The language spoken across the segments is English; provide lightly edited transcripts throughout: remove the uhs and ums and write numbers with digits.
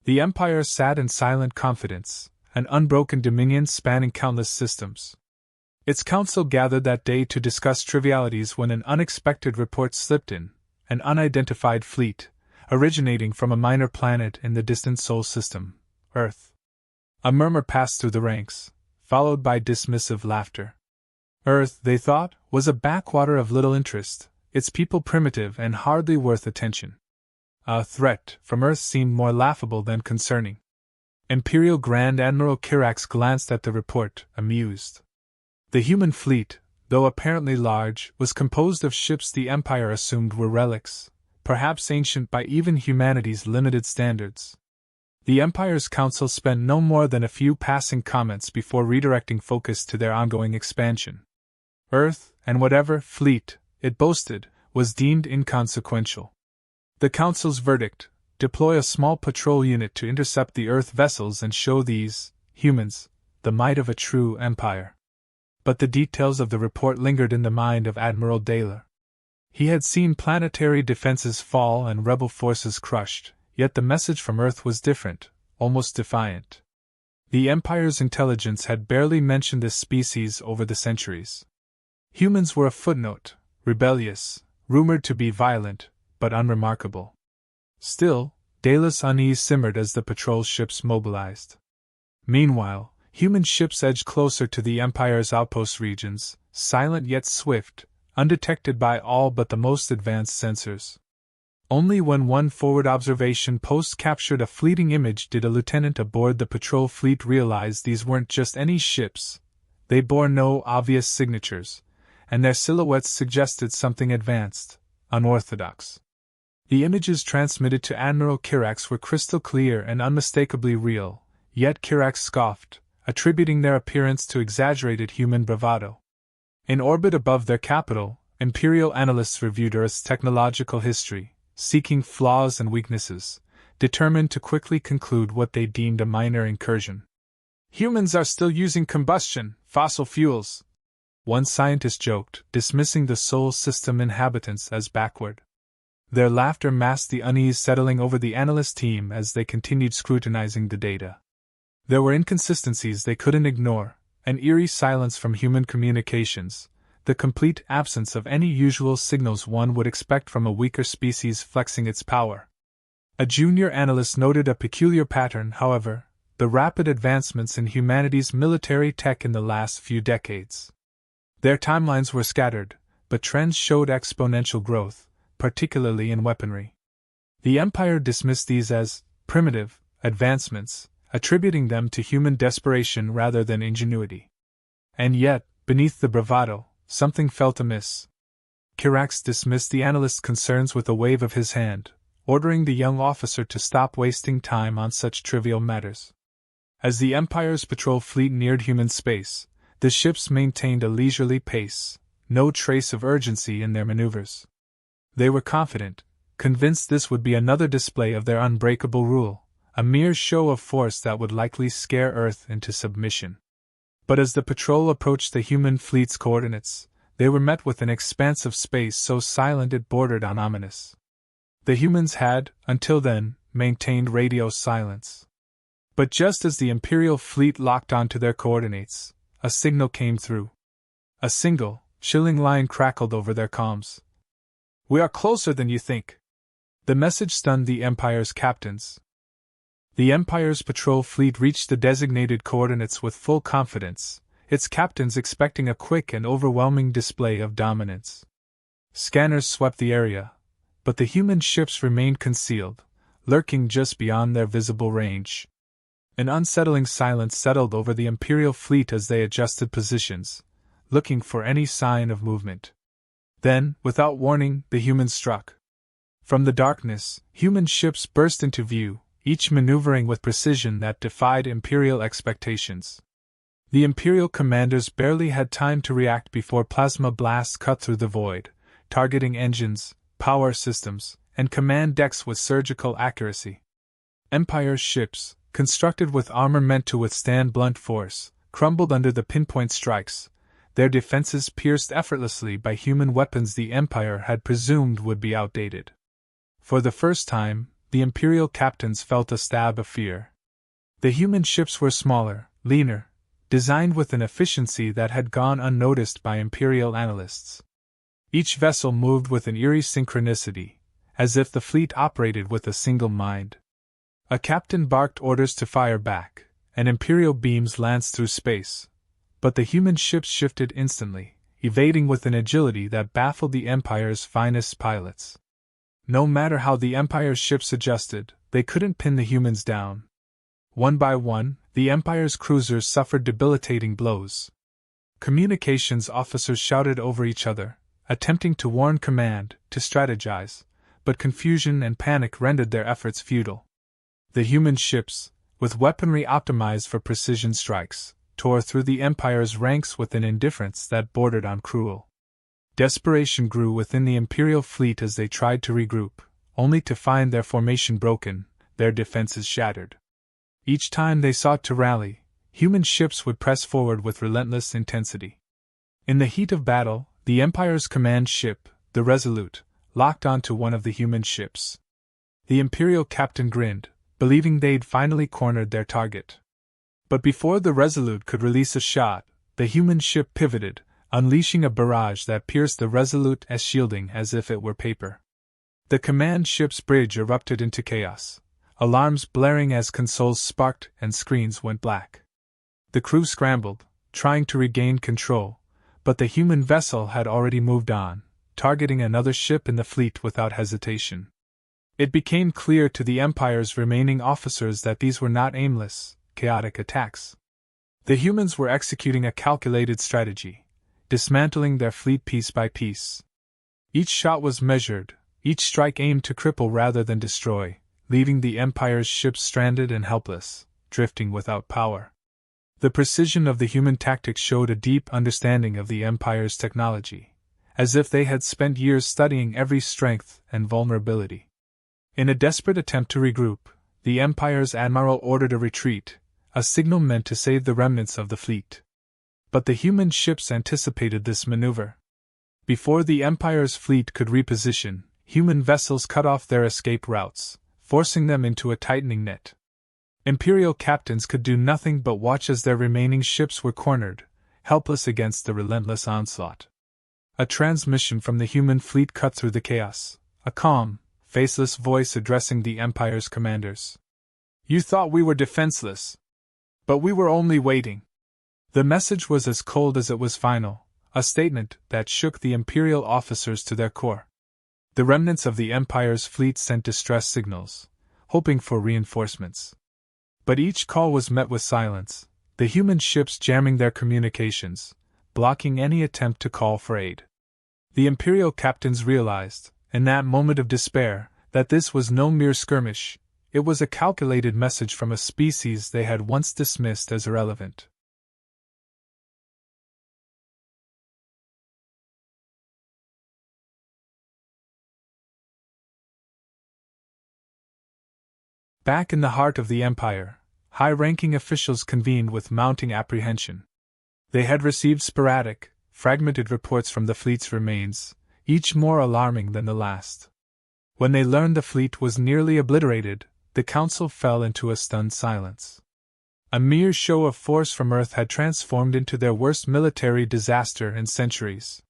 The Empire sat in silent confidence, an unbroken dominion spanning countless systems. Its council gathered that day to discuss trivialities when an unexpected report slipped in, an unidentified fleet, originating from a minor planet in the distant Sol system, Earth. A murmur passed through the ranks, followed by dismissive laughter. Earth, they thought, was a backwater of little interest, its people primitive and hardly worth attention. A threat from Earth seemed more laughable than concerning. Imperial Grand Admiral Kirax glanced at the report, amused. The human fleet, though apparently large, was composed of ships the Empire assumed were relics, perhaps ancient by even humanity's limited standards. The Empire's council spent no more than a few passing comments before redirecting focus to their ongoing expansion. Earth, and whatever fleet it boasted, was deemed inconsequential. The Council's verdict: deploy a small patrol unit to intercept the Earth vessels and show these humans the might of a true empire. But the details of the report lingered in the mind of Admiral Daler. He had seen planetary defenses fall and rebel forces crushed, yet the message from Earth was different, almost defiant. The Empire's intelligence had barely mentioned this species over the centuries. Humans were a footnote, rebellious, rumored to be violent, but unremarkable. Still, Daler's unease simmered as the patrol ships mobilized. Meanwhile, human ships edged closer to the Empire's outpost regions, silent yet swift, undetected by all but the most advanced sensors. Only when one forward observation post captured a fleeting image did a lieutenant aboard the patrol fleet realize these weren't just any ships. They bore no obvious signatures, and their silhouettes suggested something advanced, unorthodox. The images transmitted to Admiral Kirax were crystal clear and unmistakably real, yet Kirax scoffed, attributing their appearance to exaggerated human bravado. In orbit above their capital, Imperial analysts reviewed Earth's technological history, seeking flaws and weaknesses, determined to quickly conclude what they deemed a minor incursion. Humans are still using combustion, fossil fuels, one scientist joked, dismissing the Sol system inhabitants as backward. Their laughter masked the unease settling over the analyst team as they continued scrutinizing the data. There were inconsistencies they couldn't ignore, an eerie silence from human communications, the complete absence of any usual signals one would expect from a weaker species flexing its power. A junior analyst noted a peculiar pattern, however: the rapid advancements in humanity's military tech in the last few decades. Their timelines were scattered, but trends showed exponential growth, particularly in weaponry. The Empire dismissed these as primitive advancements, attributing them to human desperation rather than ingenuity. And yet, beneath the bravado, something felt amiss. Kirax dismissed the analyst's concerns with a wave of his hand, ordering the young officer to stop wasting time on such trivial matters. As the Empire's patrol fleet neared human space, the ships maintained a leisurely pace, no trace of urgency in their maneuvers. They were confident, convinced this would be another display of their unbreakable rule, a mere show of force that would likely scare Earth into submission. But as the patrol approached the human fleet's coordinates, they were met with an expanse of space so silent it bordered on ominous. The humans had, until then, maintained radio silence. But just as the Imperial fleet locked onto their coordinates, a signal came through. A single, chilling line crackled over their comms. "We are closer than you think." The message stunned the Empire's captains. The Empire's patrol fleet reached the designated coordinates with full confidence, its captains expecting a quick and overwhelming display of dominance. Scanners swept the area, but the human ships remained concealed, lurking just beyond their visible range. An unsettling silence settled over the Imperial fleet as they adjusted positions, looking for any sign of movement. Then, without warning, the humans struck. From the darkness, human ships burst into view, each maneuvering with precision that defied Imperial expectations. The Imperial commanders barely had time to react before plasma blasts cut through the void, targeting engines, power systems, and command decks with surgical accuracy. Empire's ships, constructed with armor meant to withstand blunt force, crumbled under the pinpoint strikes, their defenses pierced effortlessly by human weapons the Empire had presumed would be outdated. For the first time, the Imperial captains felt a stab of fear. The human ships were smaller, leaner, designed with an efficiency that had gone unnoticed by Imperial analysts. Each vessel moved with an eerie synchronicity, as if the fleet operated with a single mind. A captain barked orders to fire back, and Imperial beams lanced through space, but the human ships shifted instantly, evading with an agility that baffled the Empire's finest pilots. No matter how the Empire's ships adjusted, they couldn't pin the humans down. One by one, the Empire's cruisers suffered debilitating blows. Communications officers shouted over each other, attempting to warn command, to strategize, but confusion and panic rendered their efforts futile. The human ships, with weaponry optimized for precision strikes, tore through the Empire's ranks with an indifference that bordered on cruel. Desperation grew within the Imperial fleet as they tried to regroup, only to find their formation broken, their defenses shattered. Each time they sought to rally, human ships would press forward with relentless intensity. In the heat of battle, the Empire's command ship, the Resolute, locked onto one of the human ships. The Imperial captain grinned, believing they'd finally cornered their target. But before the Resolute could release a shot, the human ship pivoted, unleashing a barrage that pierced the Resolute's shielding as if it were paper. The command ship's bridge erupted into chaos, alarms blaring as consoles sparked and screens went black. The crew scrambled, trying to regain control, but the human vessel had already moved on, targeting another ship in the fleet without hesitation. It became clear to the Empire's remaining officers that these were not aimless, chaotic attacks. The humans were executing a calculated strategy, dismantling their fleet piece by piece. Each shot was measured, each strike aimed to cripple rather than destroy, leaving the Empire's ships stranded and helpless, drifting without power. The precision of the human tactics showed a deep understanding of the Empire's technology, as if they had spent years studying every strength and vulnerability. In a desperate attempt to regroup, the Empire's admiral ordered a retreat, a signal meant to save the remnants of the fleet. But the human ships anticipated this maneuver. Before the Empire's fleet could reposition, human vessels cut off their escape routes, forcing them into a tightening net. Imperial captains could do nothing but watch as their remaining ships were cornered, helpless against the relentless onslaught. A transmission from the human fleet cut through the chaos, a calm, faceless voice addressing the Empire's commanders. "You thought we were defenseless. But we were only waiting." The message was as cold as it was final, a statement that shook the Imperial officers to their core. The remnants of the Empire's fleet sent distress signals, hoping for reinforcements. But each call was met with silence, the human ships jamming their communications, blocking any attempt to call for aid. The Imperial captains realized, in that moment of despair, that this was no mere skirmish, it was a calculated message from a species they had once dismissed as irrelevant. Back in the heart of the Empire, high-ranking officials convened with mounting apprehension. They had received sporadic, fragmented reports from the fleet's remains, each more alarming than the last. When they learned the fleet was nearly obliterated, the council fell into a stunned silence. A mere show of force from Earth had transformed into their worst military disaster in centuries.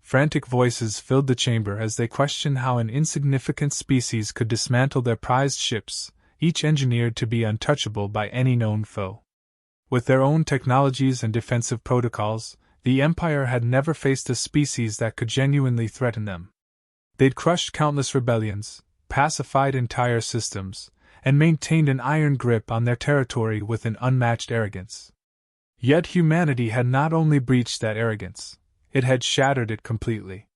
Frantic voices filled the chamber as they questioned how an insignificant species could dismantle their prized ships, each engineered to be untouchable by any known foe. With their own technologies and defensive protocols, the Empire had never faced a species that could genuinely threaten them. They'd crushed countless rebellions, pacified entire systems, and maintained an iron grip on their territory with an unmatched arrogance. Yet humanity had not only breached that arrogance, it had shattered it completely.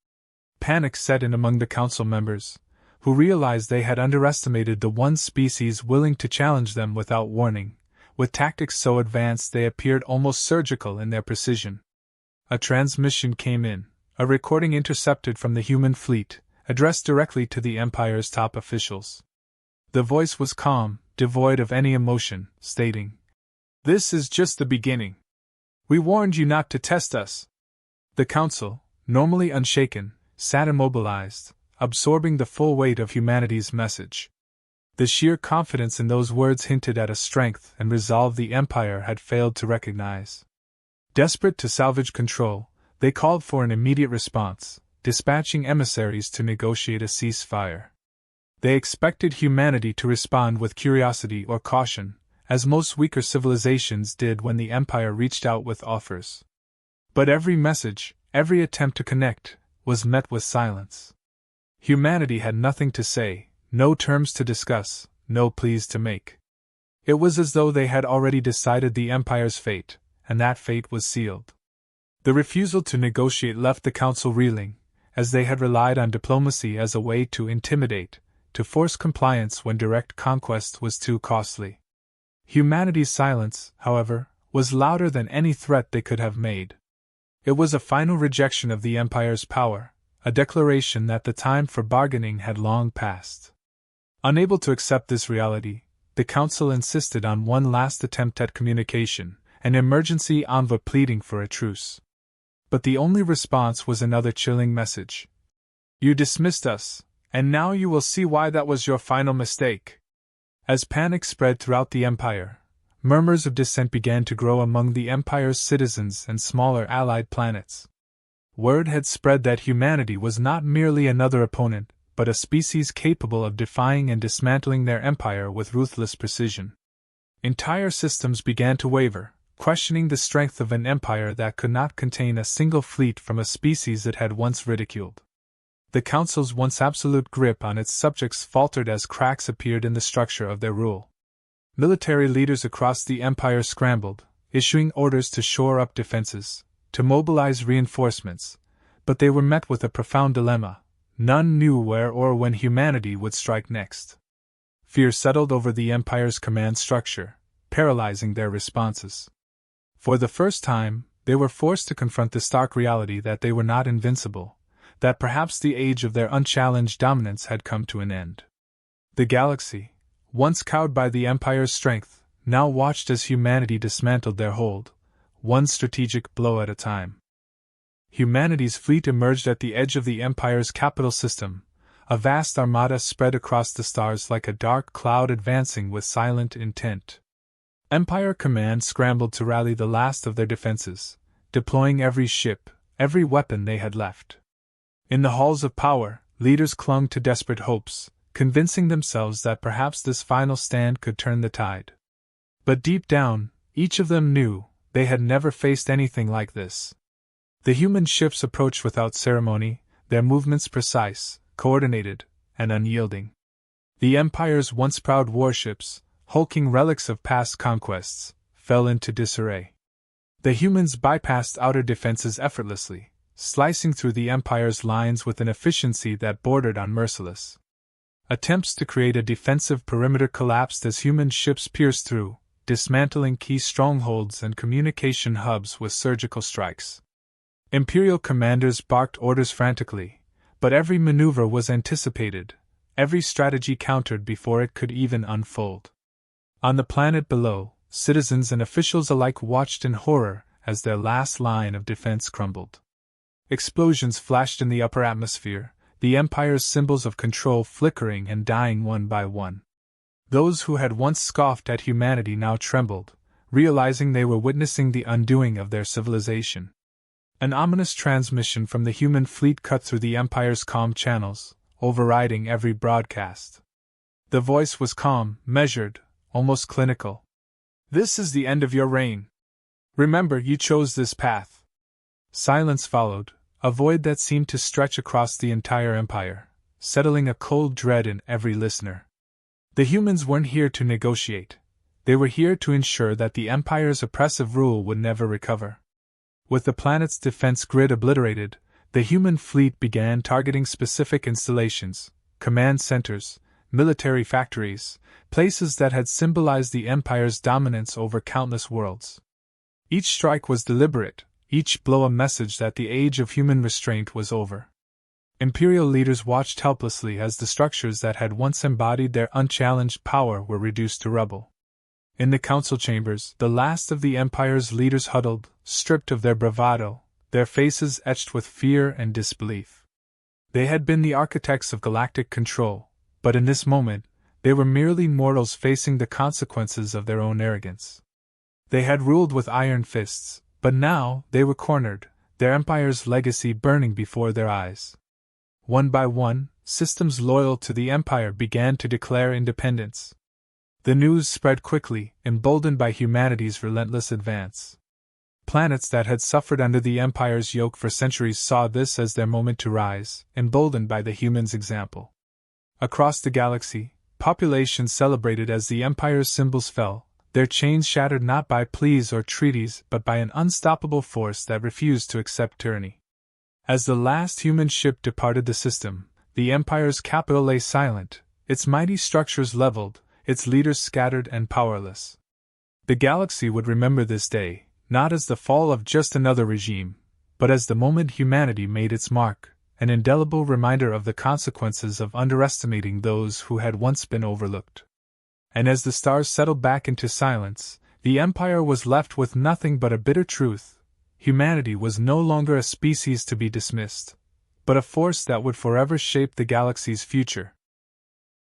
Panic set in among the council members, who realized they had underestimated the one species willing to challenge them without warning, with tactics so advanced they appeared almost surgical in their precision. A transmission came in, a recording intercepted from the human fleet, addressed directly to the Empire's top officials. The voice was calm, devoid of any emotion, stating, "This is just the beginning. We warned you not to test us." The council, normally unshaken, sat immobilized, absorbing the full weight of humanity's message. The sheer confidence in those words hinted at a strength and resolve the Empire had failed to recognize. Desperate to salvage control, they called for an immediate response, dispatching emissaries to negotiate a ceasefire. They expected humanity to respond with curiosity or caution, as most weaker civilizations did when the Empire reached out with offers. But every message, every attempt to connect, was met with silence. Humanity had nothing to say, no terms to discuss, no pleas to make. It was as though they had already decided the Empire's fate, and that fate was sealed. The refusal to negotiate left the Council reeling, as they had relied on diplomacy as a way to intimidate, to force compliance when direct conquest was too costly. Humanity's silence, however, was louder than any threat they could have made. It was a final rejection of the Empire's power, a declaration that the time for bargaining had long passed. Unable to accept this reality, the Council insisted on one last attempt at communication, an emergency envoy pleading for a truce. But the only response was another chilling message. "You dismissed us, and now you will see why that was your final mistake." As panic spread throughout the Empire, murmurs of dissent began to grow among the Empire's citizens and smaller allied planets. Word had spread that humanity was not merely another opponent, but a species capable of defying and dismantling their empire with ruthless precision. Entire systems began to waver, questioning the strength of an empire that could not contain a single fleet from a species it had once ridiculed. The Council's once absolute grip on its subjects faltered as cracks appeared in the structure of their rule. Military leaders across the Empire scrambled, issuing orders to shore up defenses, to mobilize reinforcements, but they were met with a profound dilemma. None knew where or when humanity would strike next. Fear settled over the Empire's command structure, paralyzing their responses. For the first time, they were forced to confront the stark reality that they were not invincible, that perhaps the age of their unchallenged dominance had come to an end. The galaxy, once cowed by the Empire's strength, now watched as humanity dismantled their hold, one strategic blow at a time. Humanity's fleet emerged at the edge of the Empire's capital system, a vast armada spread across the stars like a dark cloud advancing with silent intent. Empire Command scrambled to rally the last of their defenses, deploying every ship, every weapon they had left. In the halls of power, leaders clung to desperate hopes, convincing themselves that perhaps this final stand could turn the tide. But deep down, each of them knew they had never faced anything like this. The human ships approached without ceremony, their movements precise, coordinated, and unyielding. The Empire's once proud warships, hulking relics of past conquests, fell into disarray. The humans bypassed outer defenses effortlessly, slicing through the Empire's lines with an efficiency that bordered on merciless. Attempts to create a defensive perimeter collapsed as human ships pierced through, dismantling key strongholds and communication hubs with surgical strikes. Imperial commanders barked orders frantically, but every maneuver was anticipated, every strategy countered before it could even unfold. On the planet below, citizens and officials alike watched in horror as their last line of defense crumbled. Explosions flashed in the upper atmosphere, the Empire's symbols of control flickering and dying one by one. Those who had once scoffed at humanity now trembled, realizing they were witnessing the undoing of their civilization. An ominous transmission from the human fleet cut through the Empire's comm channels, overriding every broadcast. The voice was calm, measured, almost clinical. "This is the end of your reign. Remember, you chose this path." Silence followed, a void that seemed to stretch across the entire Empire, settling a cold dread in every listener. The humans weren't here to negotiate. They were here to ensure that the Empire's oppressive rule would never recover. With the planet's defense grid obliterated, the human fleet began targeting specific installations, command centers, military factories, places that had symbolized the Empire's dominance over countless worlds. Each strike was deliberate, each blow a message that the age of human restraint was over. Imperial leaders watched helplessly as the structures that had once embodied their unchallenged power were reduced to rubble. In the council chambers, the last of the Empire's leaders huddled, stripped of their bravado, their faces etched with fear and disbelief. They had been the architects of galactic control, but in this moment, They were merely mortals facing the consequences of their own arrogance. They had ruled with iron fists, but now they were cornered, their empire's legacy burning before their eyes. One by one, systems loyal to the empire began to declare independence. The news spread quickly, emboldened by humanity's relentless advance. Planets that had suffered under the empire's yoke for centuries saw this as their moment to rise, emboldened by the humans' example. Across the galaxy, populations celebrated as the empire's symbols fell, their chains shattered not by pleas or treaties but by an unstoppable force that refused to accept tyranny. As the last human ship departed the system, the empire's capital lay silent, its mighty structures leveled, its leaders scattered and powerless. The galaxy would remember this day, not as the fall of just another regime, but as the moment humanity made its mark, an indelible reminder of the consequences of underestimating those who had once been overlooked. And as the stars settled back into silence, the Empire was left with nothing but a bitter truth: humanity was no longer a species to be dismissed, but a force that would forever shape the galaxy's future.